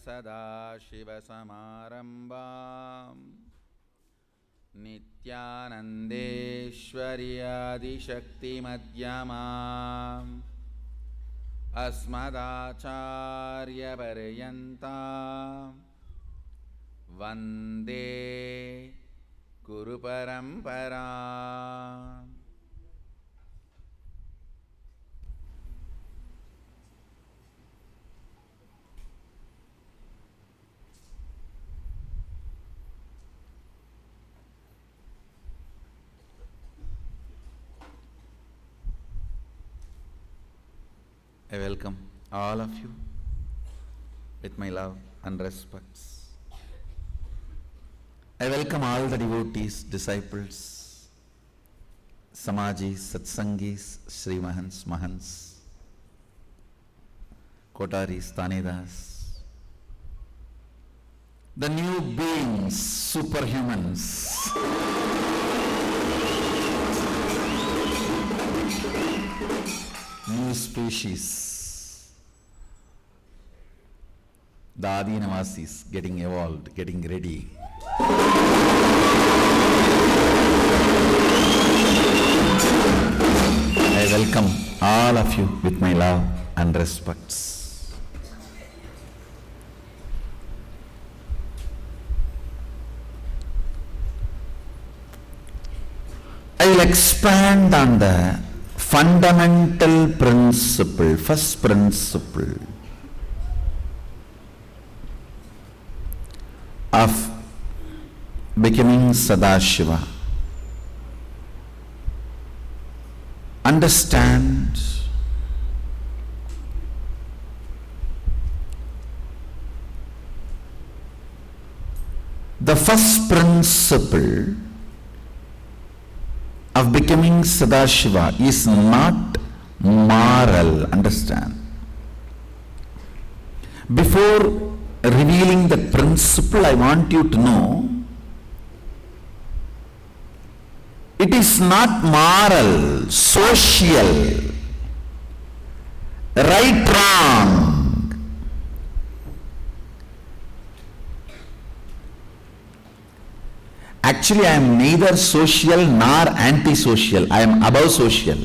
Sadashiva Samarambam Nithyanandeshwari Adishakti Madhyamam Asmadacharya Paryantam Vande Guru Paramparam. I welcome all of you with my love and respects. I welcome all the devotees, disciples, Swamijis, Satsangis, Sri Mahants, Mahants, Kotaris, Tanidas, the new beings, superhumans, new species, the Adheenavasis getting evolved, getting ready. I welcome all of you with my love and respects. I will expand on the fundamental principle, first principle of becoming Sadashiva. Understand the first principle of becoming Sadashiva is not moral. Understand. Before revealing the principle, I want you to know it is not moral, social, right, wrong. Actually, I am neither social nor anti-social. I am above social.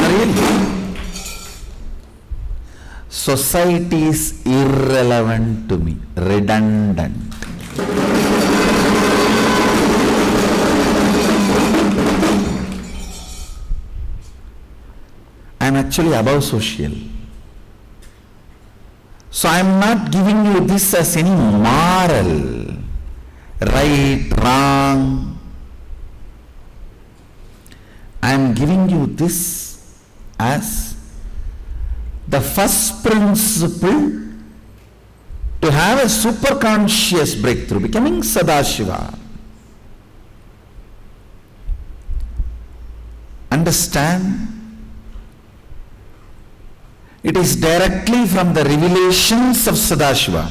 Really? Society is irrelevant to me, redundant. I am actually above social. So I am not giving you this as any moral, right, wrong. I am giving you this as the first principle to have a super conscious breakthrough, becoming Sadashiva. Understand? It is directly from the revelations of Sadashiva.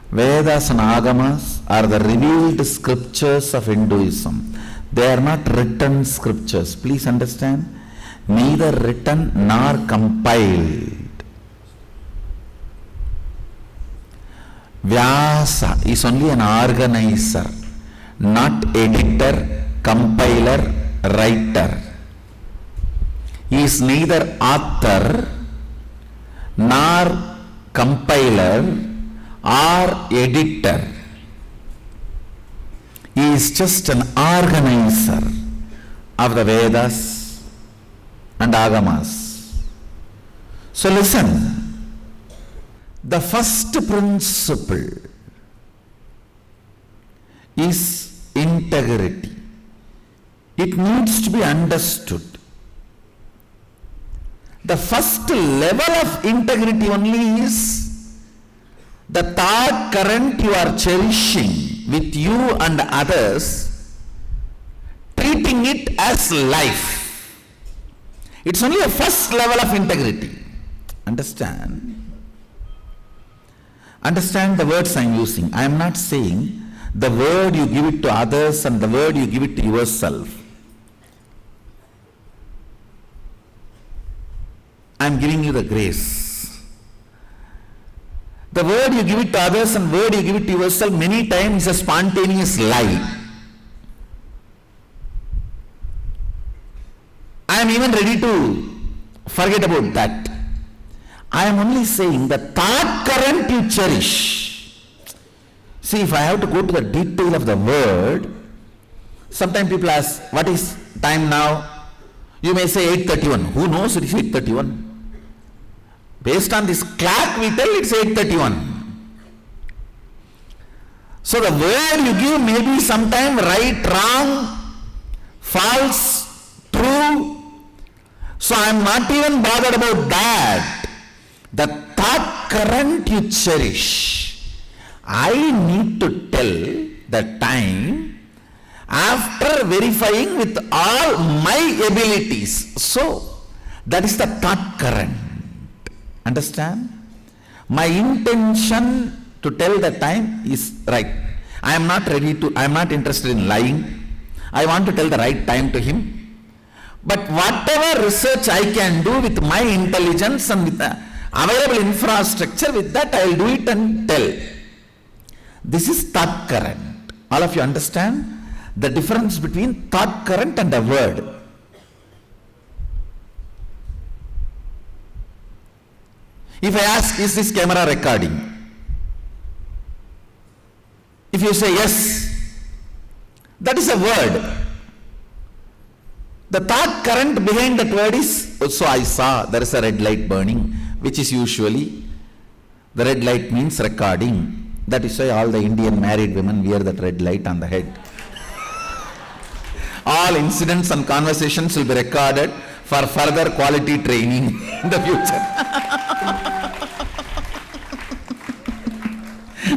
Vedas and Agamas are the revealed scriptures of Hinduism. They are not written scriptures. Please understand. Neither written nor compiled. Vyasa is only an organizer, not editor, compiler, writer. He is neither author nor compiler or editor. He is just an organizer of the Vedas and Agamas. So listen. The first principle is integrity. It needs to be understood. The first level of integrity only is the thought current you are cherishing with you and others, treating it as life. It's only a first level of integrity. Understand? Understand the words I am using. I am not saying the word you give it to others and the word you give it to yourself. I I am giving you the grace. The word you give it to others and word you give it to yourself many times is a spontaneous lie. I am even ready to forget about that. I am only saying the thought current you cherish. See, if I have to go to the detail of the word, sometimes people ask, what is time now? You may say 8:31. Who knows it is 8:31? Based on this clock we tell it's 8:31. So the word you give may be sometime right, wrong, false, true. So I am not even bothered about that. The thought current you cherish. I need to tell the time after verifying with all my abilities. So that is the thought current. Understand? My intention to tell the time is right. I am not interested in lying. I want to tell the right time to him. But whatever research I can do with my intelligence and with the available infrastructure, with that I will do it and tell. This is thought current. All of you understand the difference between thought current and a word. If I ask, is this camera recording? If you say yes, that is a word. The thought current behind that word is, so I saw there is a red light burning, which is usually, the red light means recording. That is why all the Indian married women wear that red light on the head. All incidents and conversations will be recorded for further quality training in the future.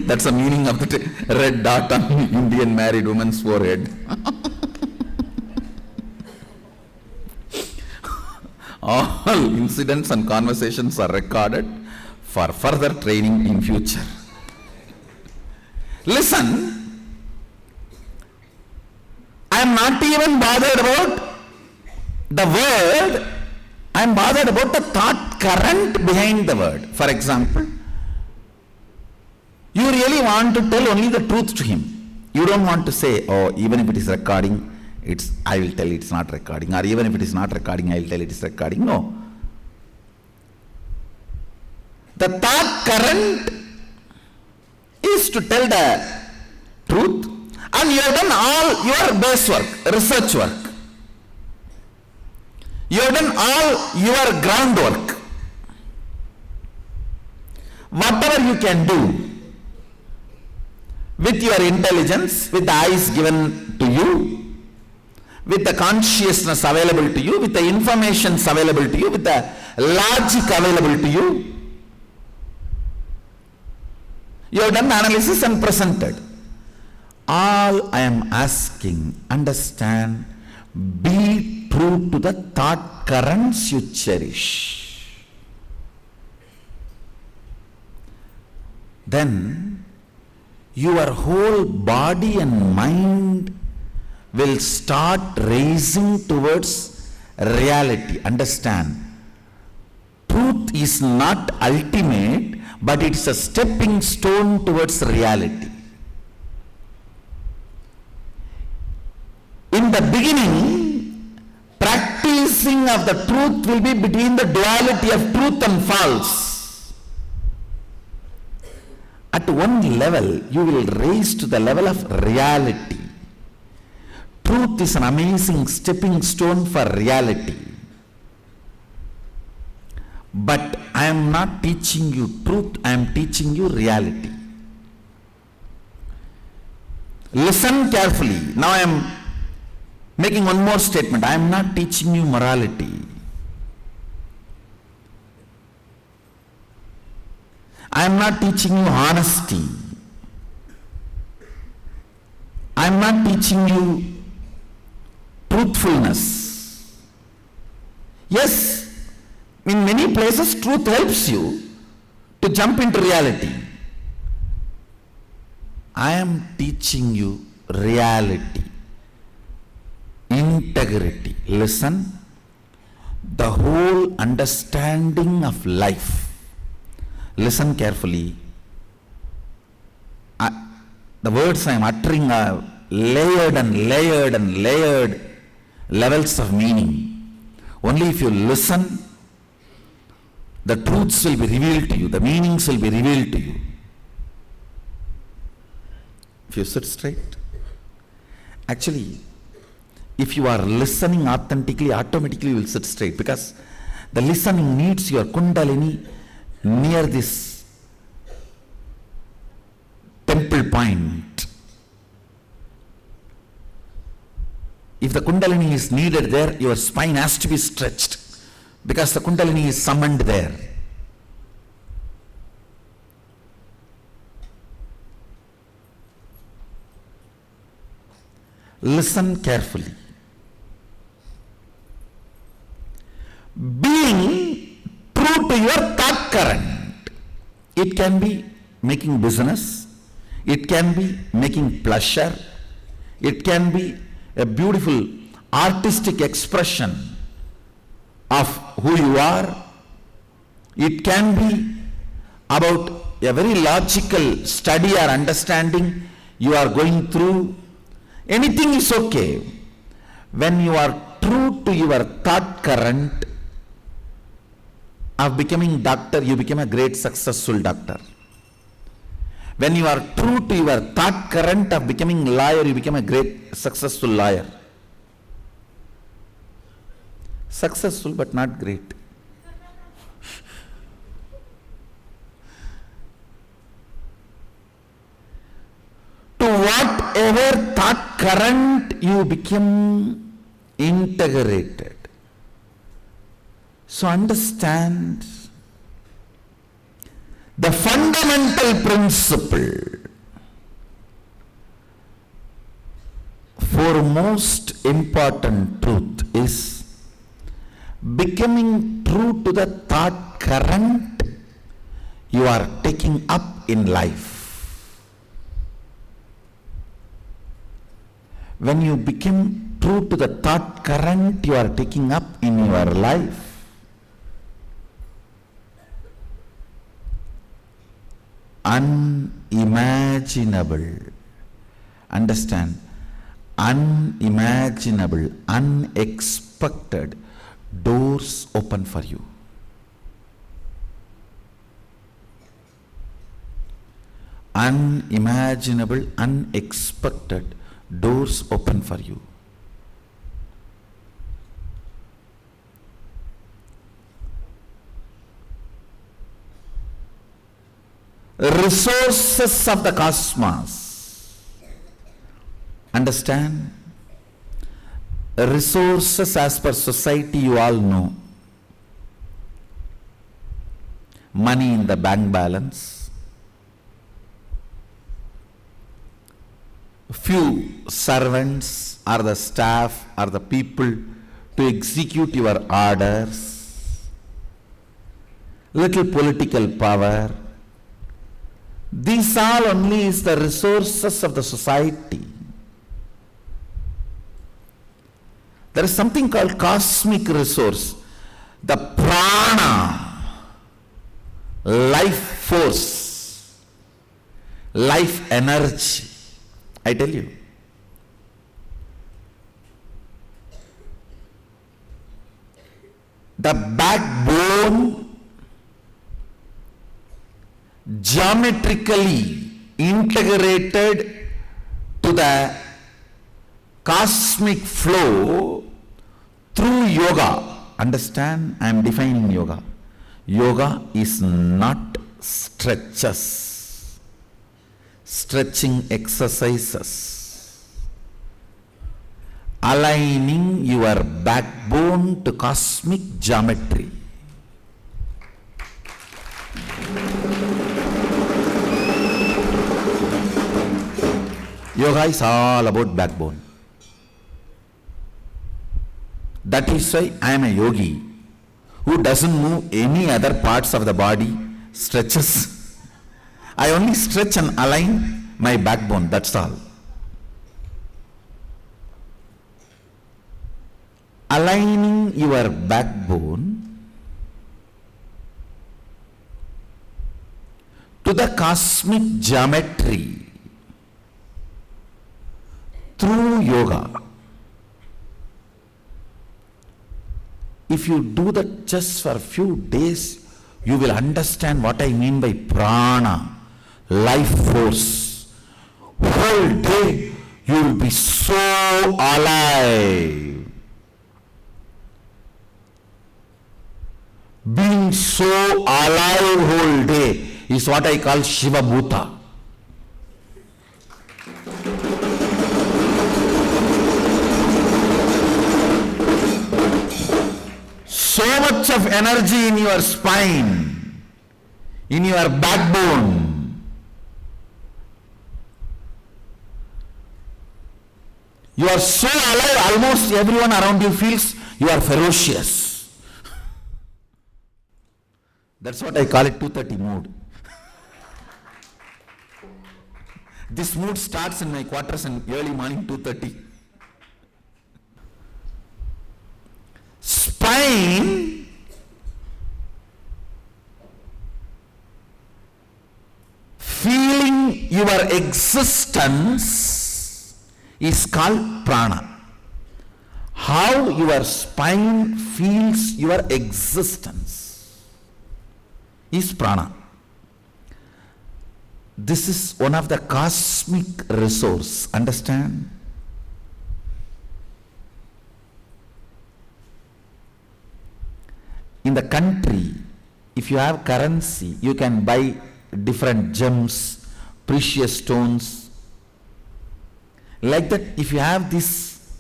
That's the meaning of the red dot on Indian married woman's forehead. All incidents and conversations are recorded for further training in future. Listen, I am not even bothered about the word, I am bothered about the thought current behind the word. For example, you really want to tell only the truth to him. You don't want to say, oh, even if it is recording, I will tell it's not recording, or even if it is not recording, I will tell it is recording. No. The thought current is to tell the truth, and you have done all your base work, research work. You have done all your groundwork. Whatever you can do with your intelligence, with the eyes given to you, with the consciousness available to you, with the informations available to you, with the logic available to you, you have done analysis and presented. All I am asking, understand, be true to the thought currents you cherish. Then your whole body and mind will start raising towards reality. Understand, truth is not ultimate, but it's a stepping stone towards reality. In the beginning, practicing of the truth will be between the duality of truth and false. At one level, you will raise to the level of reality. Truth is an amazing stepping stone for reality. But I am not teaching you truth, I am teaching you reality. Listen carefully. Now I am making one more statement. I am not teaching you morality. I am not teaching you honesty. I am not teaching you truthfulness. Yes, in many places truth helps you to jump into reality. I am teaching you reality, integrity. Listen, the whole understanding of life. Listen carefully. The words I am uttering are layered and layered and layered levels of meaning. Only if you listen, the truths will be revealed to you, the meanings will be revealed to you. If you sit straight, actually, if you are listening authentically, automatically you will sit straight, because the listening needs your kundalini near this temple point. If the kundalini is needed there, your spine has to be stretched, because the kundalini is summoned there. Listen carefully. Being true to your thought current. It can be making business, it can be making pleasure, it can be a beautiful artistic expression of who you are, it can be about a very logical study or understanding you are going through. Anything is okay. When you are true to your thought current of becoming doctor, you become a great successful doctor. When you are true to your thought current of becoming lawyer, you become a great successful lawyer. Successful but not great. To whatever thought current you become integrated. So understand the fundamental principle, foremost important truth is becoming true to the thought current you are taking up in life. When you become true to the thought current you are taking up in your life, unimaginable, understand, unimaginable, unexpected doors open for you. Unimaginable, unexpected doors open for you. Resources of the cosmos. Understand? Resources as per society you all know. Money in the bank balance. Few servants or the staff or the people to execute your orders. Little political power. These all only is the resources of the society. There is something called cosmic resource, the prana, life force, life energy. I tell you, the backbone geometrically integrated to the cosmic flow through yoga. Understand? I am defining yoga. Yoga is not stretches, stretching exercises. Aligning your backbone to cosmic geometry. Yoga is all about backbone. That is why I am a yogi who doesn't move any other parts of the body, stretches. I only stretch and align my backbone, that's all. aligning your backbone to the cosmic geometry through yoga. If you do that just for a few days, you will understand what I mean by prana, life force. Whole day you will be so alive. Being so alive whole day is what I call Shiva Bhuta. So much of energy in your spine, in your backbone. You are so alive, almost everyone around you feels you are ferocious. That's what I call it 2:30 mood. This mood starts in my quarters in early morning 2:30. Spine feeling your existence is called prana. How your spine feels your existence is prana. This is one of the cosmic resource. Understand? In the country, if you have currency, you can buy different gems, precious stones. Like that, if you have this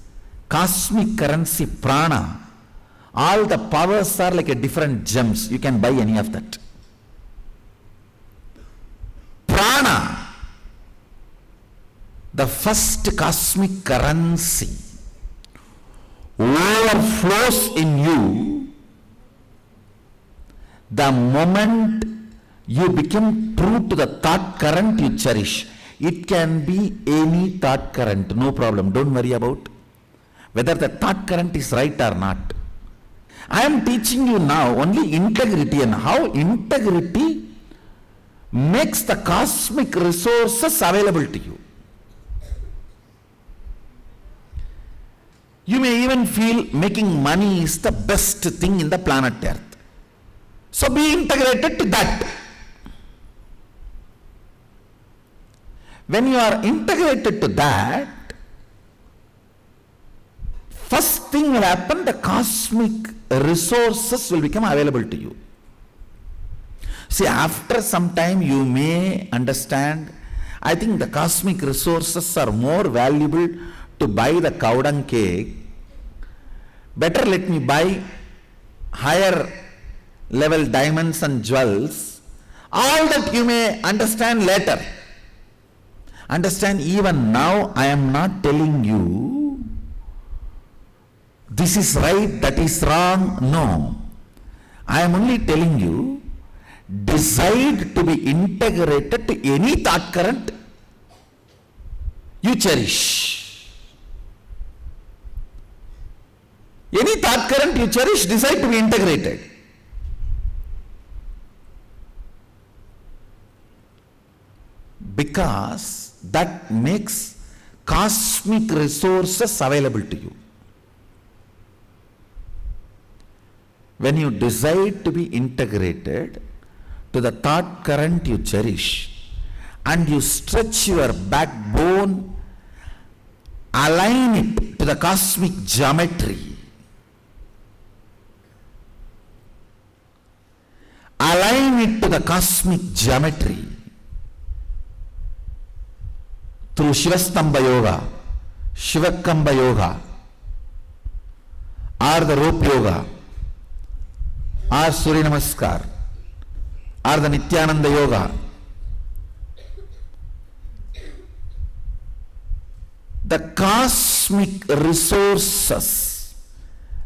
cosmic currency prana, all the powers are like a different gems. You can buy any of that. Prana, the first cosmic currency, overflows in you the moment you become true to the thought current you cherish. It can be any thought current, no problem. Don't worry about whether the thought current is right or not. I am teaching you now only integrity and how integrity makes the cosmic resources available to you. You may even feel making money is the best thing in the planet Earth. So be integrated to that. When you are integrated to that, first thing will happen, the cosmic resources will become available to you. See, after some time you may understand, I think the cosmic resources are more valuable to buy the cow dung cake. Better let me buy higher level diamonds and jewels. All that you may understand later. Understand, even now I am not telling you this is right, that is wrong. No. I am only telling you, decide to be integrated to any thought current you cherish. Any thought current you cherish, decide to be integrated. Because that makes cosmic resources available to you. When you decide to be integrated to the thought current you cherish and you stretch your backbone, align it to the cosmic geometry, align it to the cosmic geometry through Shivastambha Yoga, Shivakamba Yoga, or the rope yoga, or Surya Namaskar, or the Nithyananda Yoga. The cosmic resources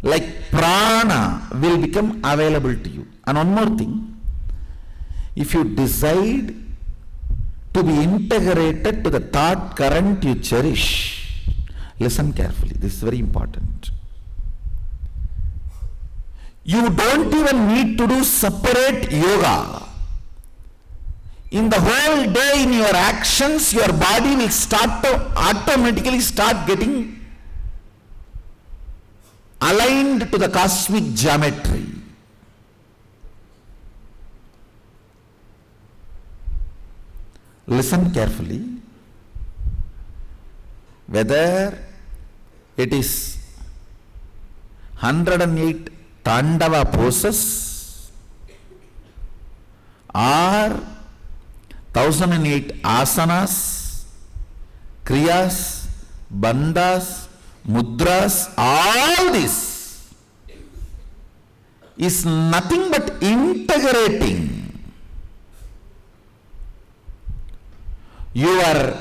like prana will become available to you. And one more thing, if you decide to be integrated to the thought current you cherish, listen carefully, this is very important. You don't even need to do separate yoga. In the whole day, in your actions, your body will start to automatically start getting aligned to the cosmic geometry. Listen carefully. Whether it is 108 Tandava poses or 1008 asanas, kriyas, bandhas, mudras, all this is nothing but integrating your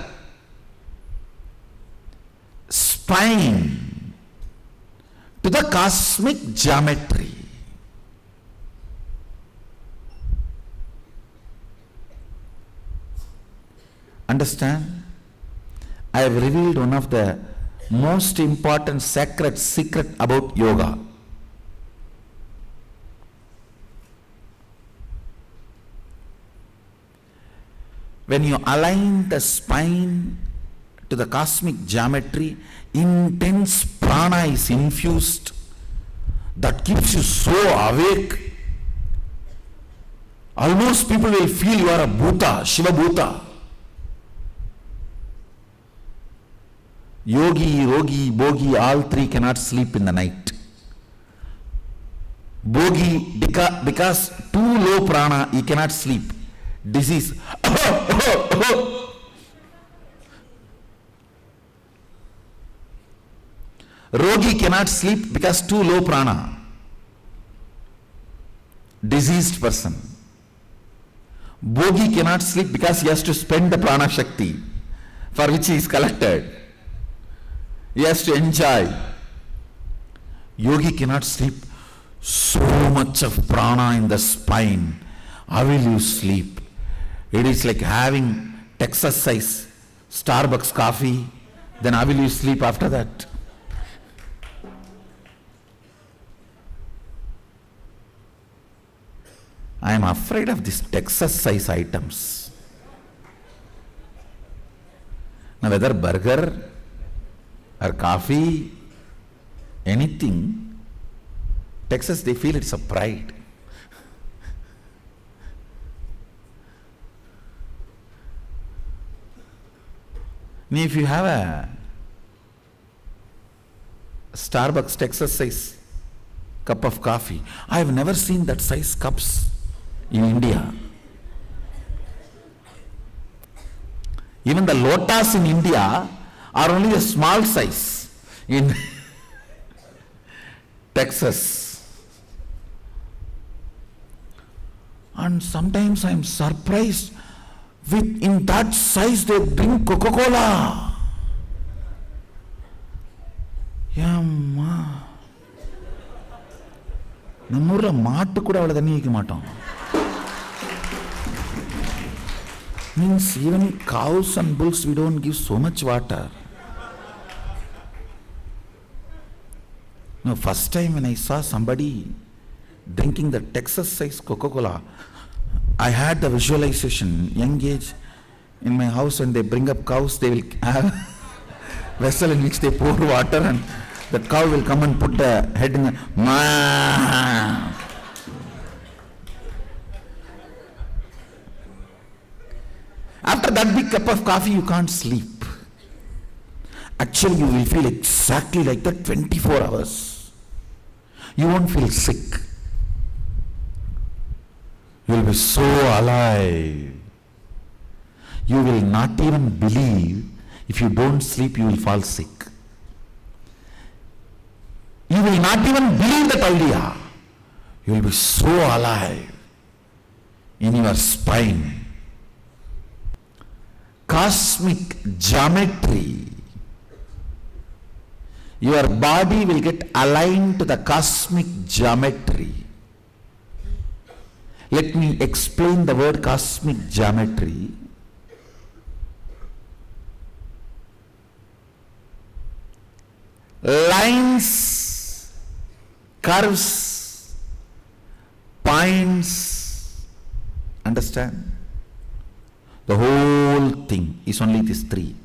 spine to the cosmic geometry. Understand? I have revealed one of the most important sacred secret about yoga. When you align the spine to the cosmic geometry, intense prana is infused that keeps you so awake. Almost people will feel you are a Bhuta, Shiva Bhuta. Yogi, Rogi, Bogi, all three cannot sleep in the night. Bogi, because too low prana, he cannot sleep. Disease. Rogi cannot sleep because too low prana. Diseased person. Bogi cannot sleep because he has to spend the prana shakti for which he is collected. He has to enjoy. Yogi cannot sleep. So much of prana in the spine. How will you sleep? It is like having Texas size Starbucks coffee. Then how will you sleep after that? I am afraid of these Texas size items. Now whether burger or coffee, anything, Texas, they feel it's a pride. Now if you have a Starbucks Texas size cup of coffee, I have never seen that size cups in India. Even the lotas in India are only a small size in Texas. And sometimes I am surprised with in that size they drink Coca-Cola. Yamma. நம்மூர்ல மாட்டு கூட அவ்வளவு தண்ணி வைக்க மாட்டோம். Means even cows and bulls we don't give so much water. Now first time when I saw somebody drinking the Texas size Coca-Cola, I had the visualization, young age, in my house when they bring up cows, they will have a vessel in which they pour water and the cow will come and put the head in the ma. After that big cup of coffee, you can't sleep. Actually, you will feel exactly like that 24 hours. You won't feel sick. You will be so alive. You will not even believe if you don't sleep, you will fall sick. You will not even believe that idea. You will be so alive in your spine. Cosmic geometry. Your body will get aligned to the cosmic geometry. Let me explain the word cosmic geometry. Lines, curves, points. Understand? The whole thing is only these three.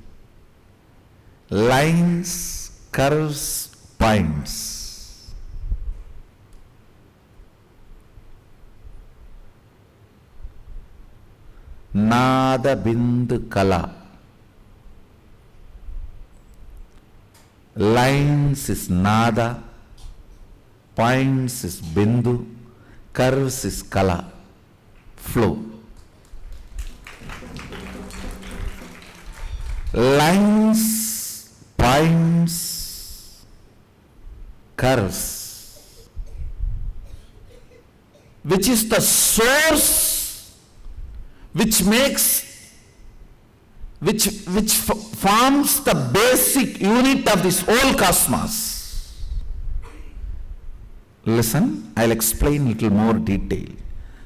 Lines, curves, points. Nada bindu kala. Lines is nada, points is bindu, curves is kala, flow. Lines, points, curves, which is the source which forms the basic unit of this whole cosmos. Listen, I'll explain little more detail.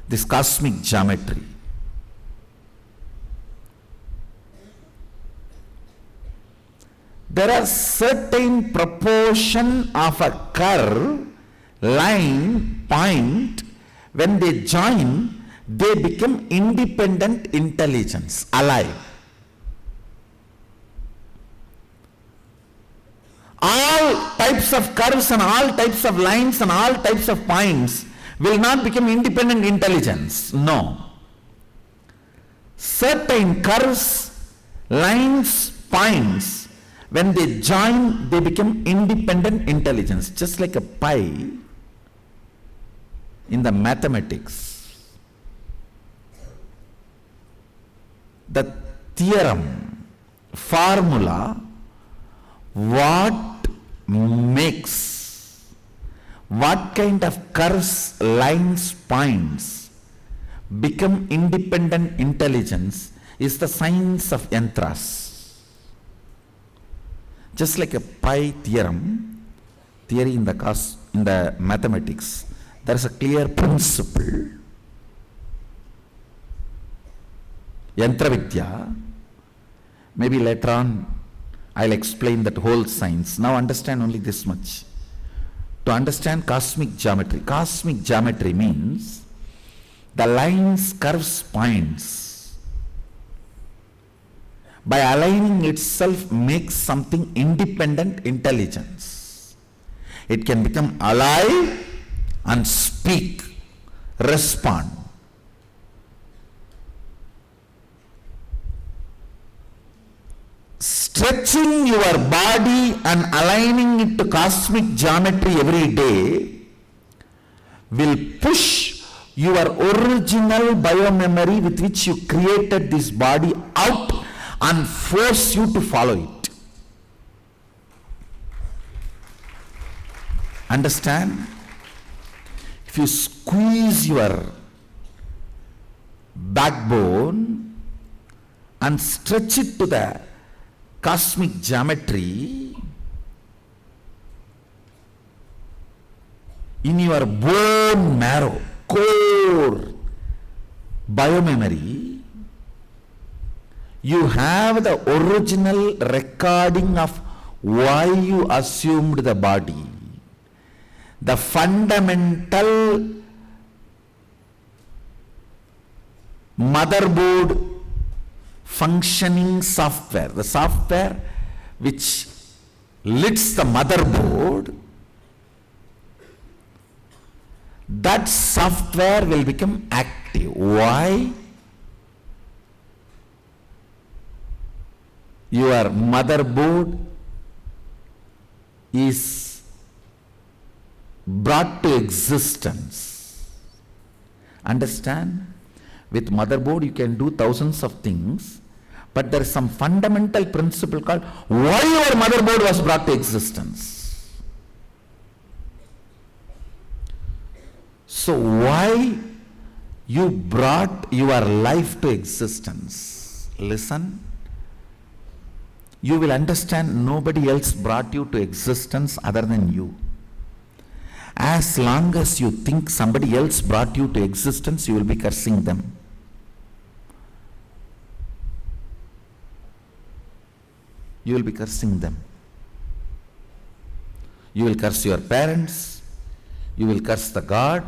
This cosmic geometry. There are certain proportion of a curve, line, point. When they join, they become independent intelligence, alive. All types of curves and all types of lines and all types of points will not become independent intelligence. No. Certain curves, lines, points, when they join, they become independent intelligence. Just like a pi in the mathematics. The theorem, formula, what makes, what kind of curves, lines, points become independent intelligence is the science of yantras. Just like a pi theorem, theory in the mathematics, there is a clear principle. Yantra Vidya, maybe later on I'll explain that whole science. Now understand only this much. To understand cosmic geometry means the lines, curves, points, by aligning itself makes something independent intelligence. It can become alive and speak, respond. Stretching your body and aligning it to cosmic geometry every day will push your original biomemory with which you created this body out and force you to follow it. Understand? If you squeeze your backbone and stretch it to the cosmic geometry, in your bone marrow, core, biomemory, you have the original recording of why you assumed the body. The fundamental motherboard functioning software, the software which leads the motherboard, that software will become active. Why? Your motherboard is brought to existence. Understand? With motherboard you can do thousands of things, but there is some fundamental principle called why your motherboard was brought to existence. So why you brought your life to existence? Listen. You will understand nobody else brought you to existence other than you. As long as you think somebody else brought you to existence, you will be cursing them. You will be cursing them. You will curse your parents. You will curse the God.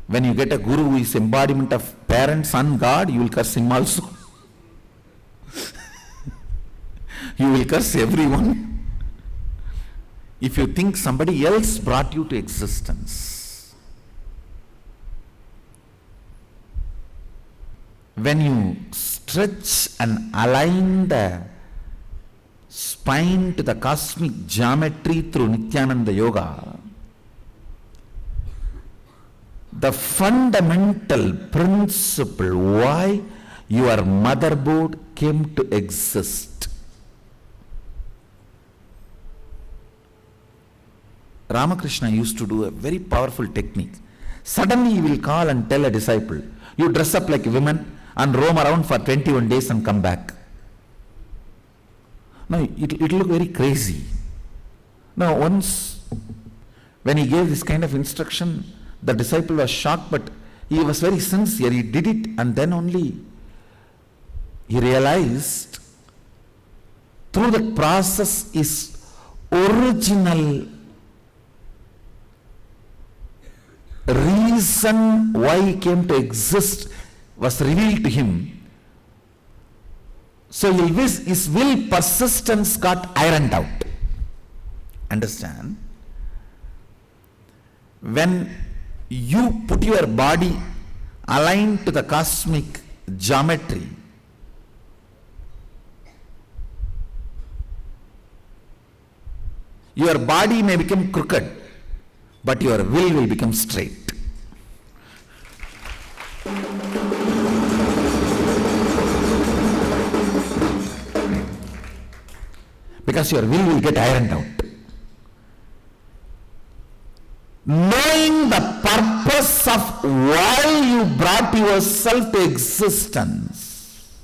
When you get a guru who is embodiment of parent, son, God, you will curse him also. You will curse everyone. If you think somebody else brought you to existence, when you stretch and align the spine to the cosmic geometry through Nithyananda Yoga, the fundamental principle why your motherboard came to exist. Ramakrishna used to do a very powerful technique. Suddenly he will call and tell a disciple, you dress up like women and roam around for 21 days and come back. Now it will look very crazy. Now once when he gave this kind of instruction, the disciple was shocked, but he was very sincere. He did it, and then only he realized through that process his original reason why he came to exist was revealed to him. So his will persistence got ironed out. Understand? When you put your body aligned to the cosmic geometry, your body may become crooked, but your will become straight. Because your will get ironed out. Knowing the purpose of why you brought yourself to existence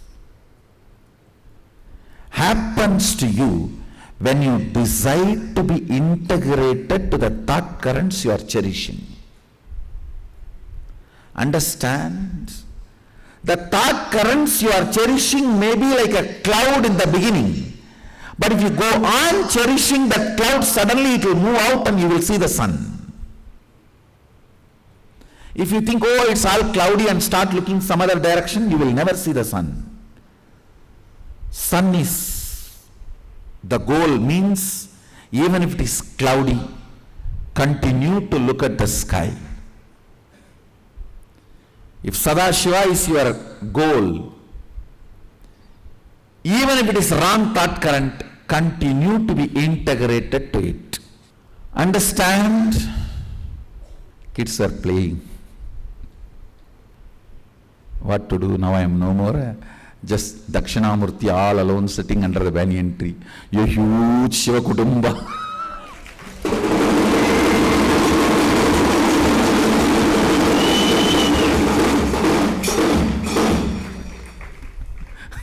happens to you when you decide to be integrated to the thought currents you are cherishing. Understand? The thought currents you are cherishing may be like a cloud in the beginning, but if you go on cherishing that cloud, suddenly it will move out and you will see the sun. If you think, oh, it's all cloudy, and start looking some other direction, you will never see the sun. Sun is the goal, means even if it is cloudy, continue to look at the sky. If Sadashiva is your goal, even if it is wrong thought current, continue to be integrated to it. Understand? Kids are playing. What to do? Now I am no more just Dakshinamurti all alone sitting under the banyan tree. A huge Shiva Kudumba.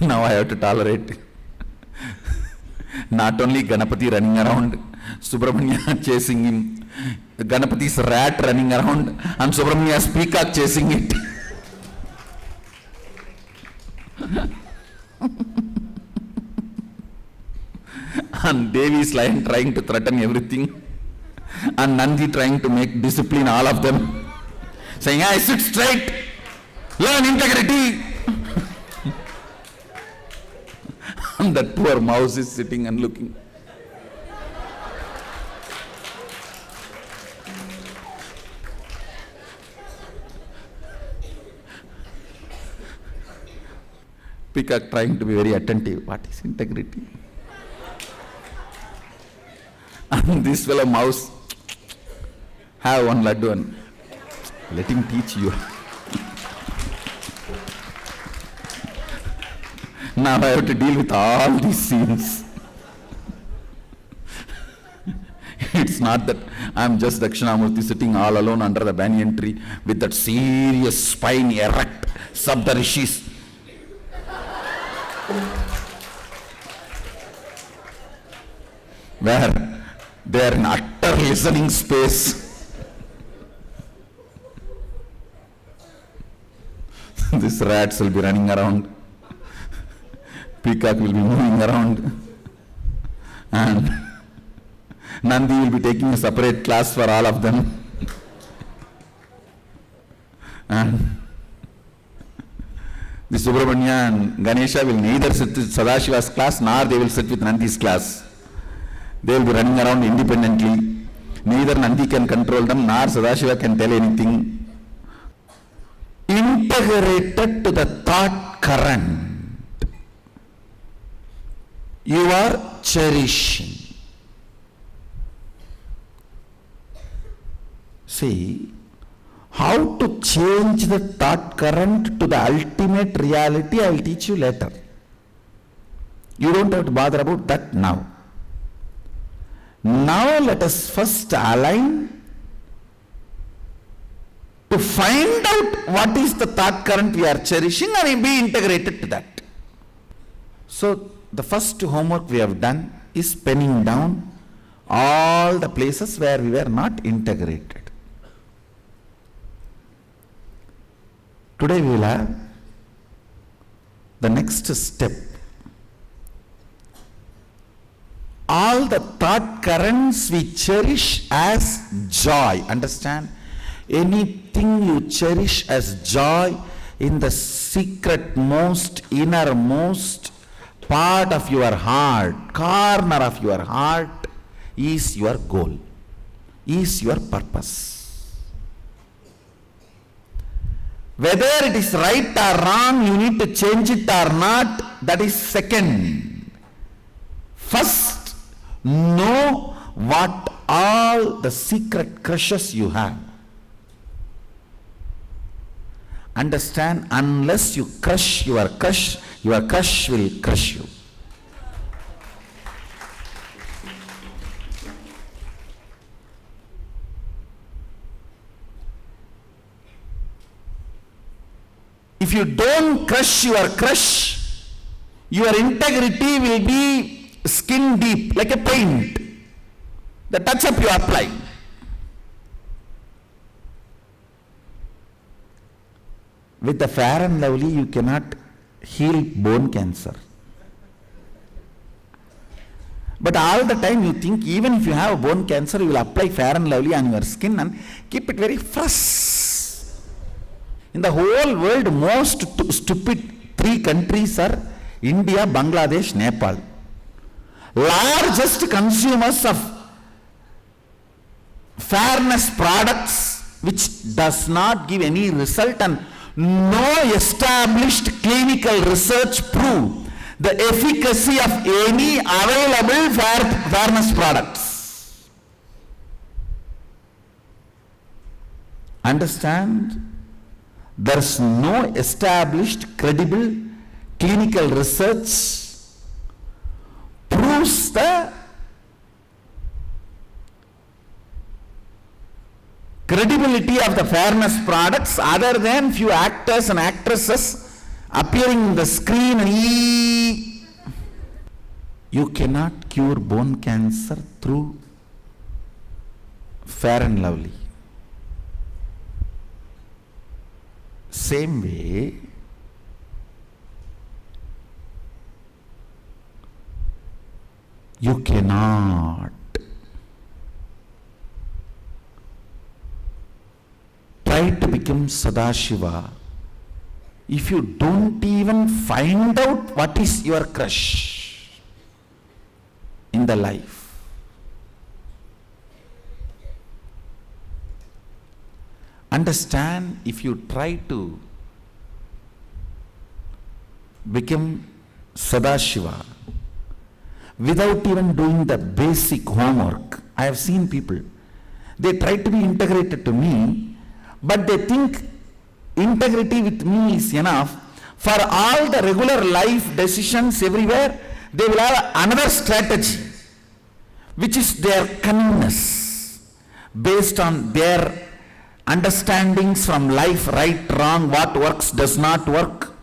Now I have to tolerate not only Ganapati running around, Subramanya chasing him, Ganapati's rat running around, and Subramanya's peacock chasing it. And Devi's lion trying to threaten everything, and Nandi trying to make discipline all of them, saying, I sit straight, learn integrity. And that poor mouse is sitting and looking. Peacock trying to be very attentive. What is integrity? And this fellow mouse, have one laddu and let him teach you. Now I have to deal with all these scenes. It's not that I'm just Dakshinamurti sitting all alone under the banyan tree with that serious spine erect, Sabda Rishis. Where they are in utter listening space. These rats will be running around. Peacock will be moving around. And Nandi will be taking a separate class for all of them. And the Subramanya and Ganesha will neither sit with Sadashiva's class nor they will sit with Nandi's class. They will be running around independently. Neither Nandi can control them nor Sadashiva can tell anything. Integrated to the thought current, you are cherishing. See, how to change the thought current to the ultimate reality, I will teach you later. You don't have to bother about that now. Now let us first align to find out what is the thought current we are cherishing and be integrated to that. So the first homework we have done is penning down all the places where we were not integrated. Today we will have the next step. All the thought currents we cherish as joy. Understand? Anything you cherish as joy in the secret most, innermost part of your heart, corner of your heart, is your goal, is your purpose. Whether it is right or wrong, you need to change it or not, that is second. First, know what all the secret crushes you have. Understand, unless you crush your crush will crush you. If you don't crush your crush, your integrity will be skin deep, like a paint. The touch-up you apply. With the Fair and Lovely, you cannot heal bone cancer. But all the time you think, even if you have bone cancer, you will apply Fair and Lovely on your skin and keep it very fresh. In the whole world, most stupid 3 countries are India, Bangladesh, Nepal. Largest consumers of fairness products, which does not give any result, and no established clinical research prove the efficacy of any available fairness products. Understand? There is no established credible clinical research proves the credibility of the fairness products other than few actors and actresses appearing in the screen. You cannot cure bone cancer through Fair and Lovely. Same way, you cannot try to become Sadashiva if you don't even find out what is your crush in the life. Understand, if you try to become Sadashiva without even doing the basic homework, I have seen people, they try to be integrated to me, but they think integrity with me is enough. For all the regular life decisions everywhere, they will have another strategy, which is their cunningness, based on their understandings from life, right, wrong, what works, does not work.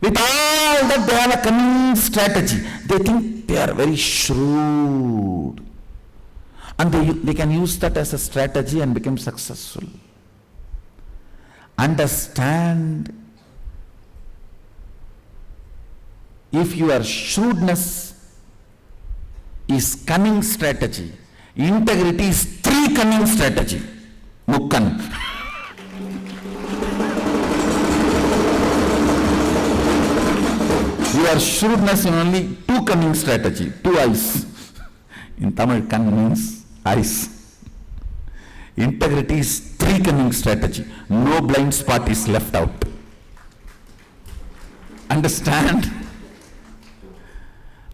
With all that, they have a cunning strategy. They think they are very shrewd, and they can use that as a strategy and become successful. Understand, if your shrewdness is cunning strategy, integrity is 3 cunning strategy. Mukkan. your shrewdness in only two cunning strategy, two eyes. In Tamil, cunning means eyes. Integrity is three cunning strategy. No blind spot is left out. Understand?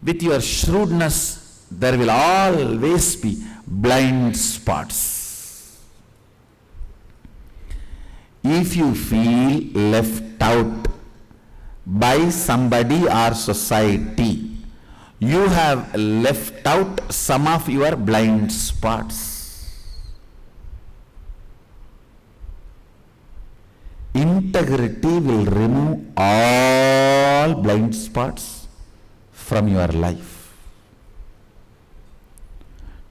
With your shrewdness, there will always be blind spots. If you feel left out by somebody or society, you have left out some of your blind spots. Integrity will remove all blind spots from your life.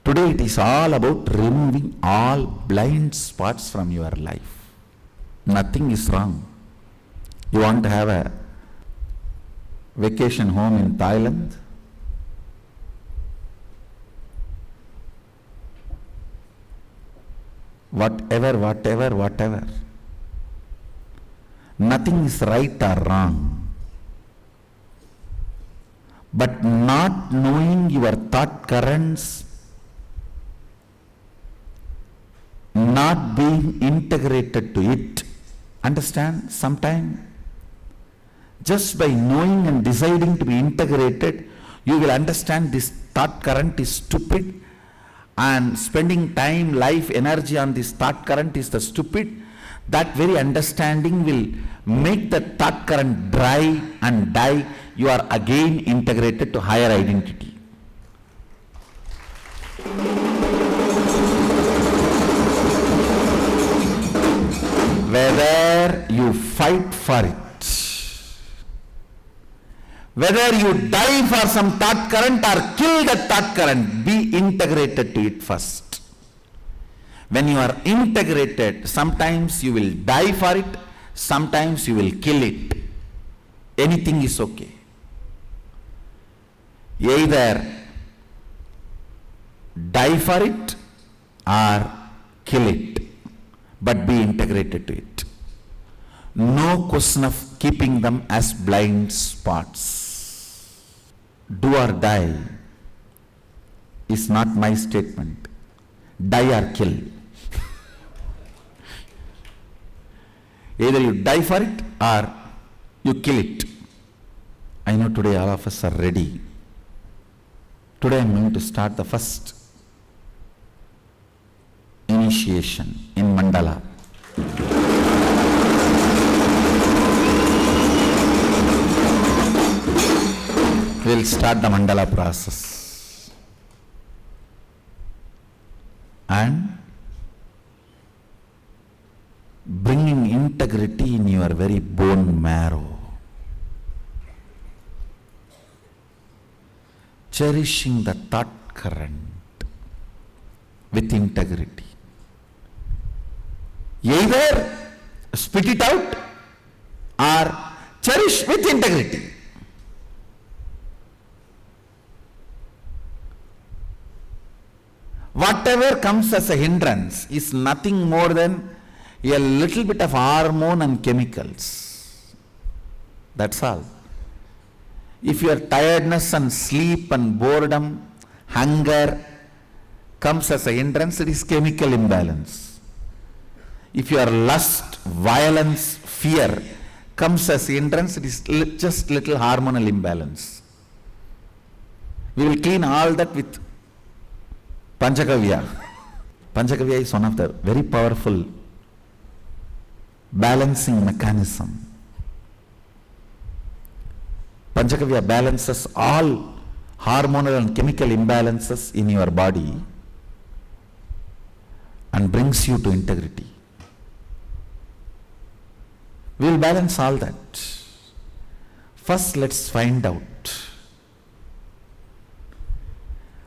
Today it is all about removing all blind spots from your life. Nothing is wrong. You want to have a vacation home in Thailand? Whatever. Nothing is right or wrong. But not knowing your thought currents, not being integrated to it. Understand? Sometime, just by knowing and deciding to be integrated, you will understand this thought current is stupid, and spending time, life, energy on this thought current is the stupid. That very understanding will make the thought current dry and die. You are again integrated to higher identity. Whether you fight for it, whether you die for some thought current or kill the thought current, be integrated to it first. When you are integrated, sometimes you will die for it, sometimes you will kill it. Anything is okay. Either die for it or kill it, but be integrated to it. No question of keeping them as blind spots. Do or die is not my statement. Die or kill. Either you die for it or you kill it. I know today all of us are ready. Today I am going to start the first initiation in mandala. We will start the mandala process. And bringing integrity in your very bone marrow. Cherishing the thought current with integrity. Either spit it out or cherish with integrity. Whatever comes as a hindrance is nothing more than a little bit of hormone and chemicals. That's all. If your tiredness and sleep and boredom, hunger comes as a hindrance, it is chemical imbalance. If your lust, violence, fear comes as a hindrance, it is just little hormonal imbalance. We will clean all that with Panchakavya. Panchakavya is one of the very powerful balancing mechanism. Panchakavya balances all hormonal and chemical imbalances in your body and brings you to integrity. We will balance all that. First, let's find out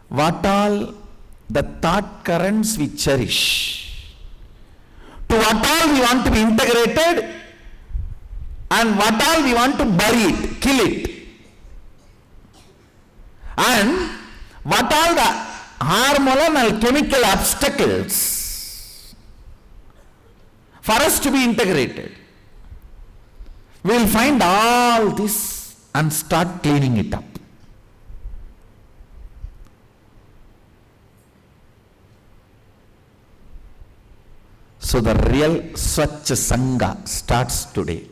what all the thought currents we cherish, to what all we want to be integrated, and what all we want to bury it, kill it, and what all the hormonal and chemical obstacles for us to be integrated. We will find all this and start cleaning it up. So the real Swachh Sangha starts today.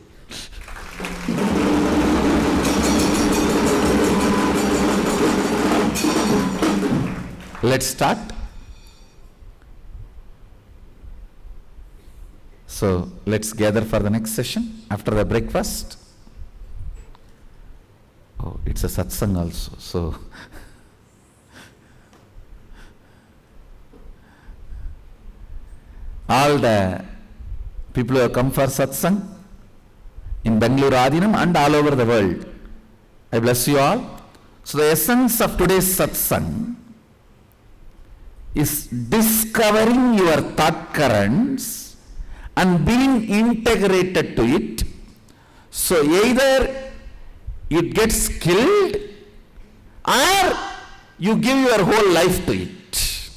Let's start. So let's gather for the next session after the breakfast. Oh, it's a satsang also. So all the people who have come for satsang in Bengaluru Adheenam and all over the world, I bless you all. So the essence of today's satsang is discovering your thought currents and being integrated to it. So either it gets killed or you give your whole life to it.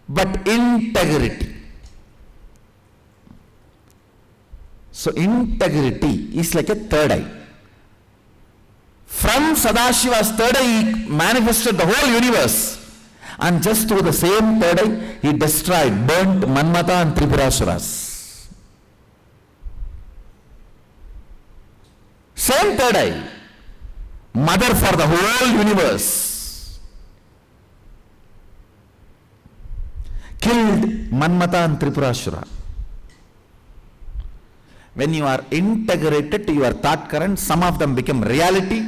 But integrity. So integrity is like a third eye. From Sadashiva's third eye, he manifested the whole universe. And just through the same third eye, he destroyed, burnt Manmata and Tripurasuras. Same third eye, mother for the whole universe, killed Manmata and Tripurasura. When you are integrated to your thought current, some of them become reality,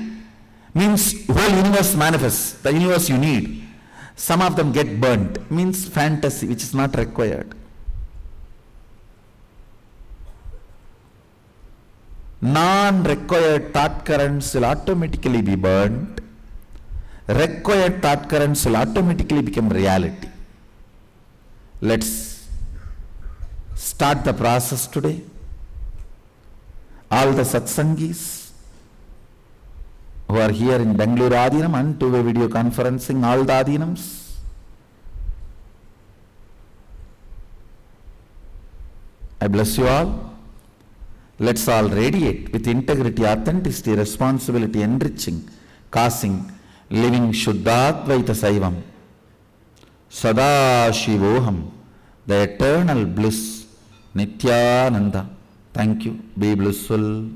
means whole universe manifests, the universe you need. Some of them get burnt, means fantasy, which is not required. Non-required thought currents will automatically be burnt. Required thought currents will automatically become reality. Let's start the process today. All the satsangis who are here in Bengaluru Adheenam and two-way video conferencing, all the Adheenams, I bless you all. Let's all radiate with integrity, authenticity, responsibility, enriching, causing, living Shuddhadvaita Saivam. Sadashivoham, the eternal bliss, Nithyananda. Thank you. Be blissful.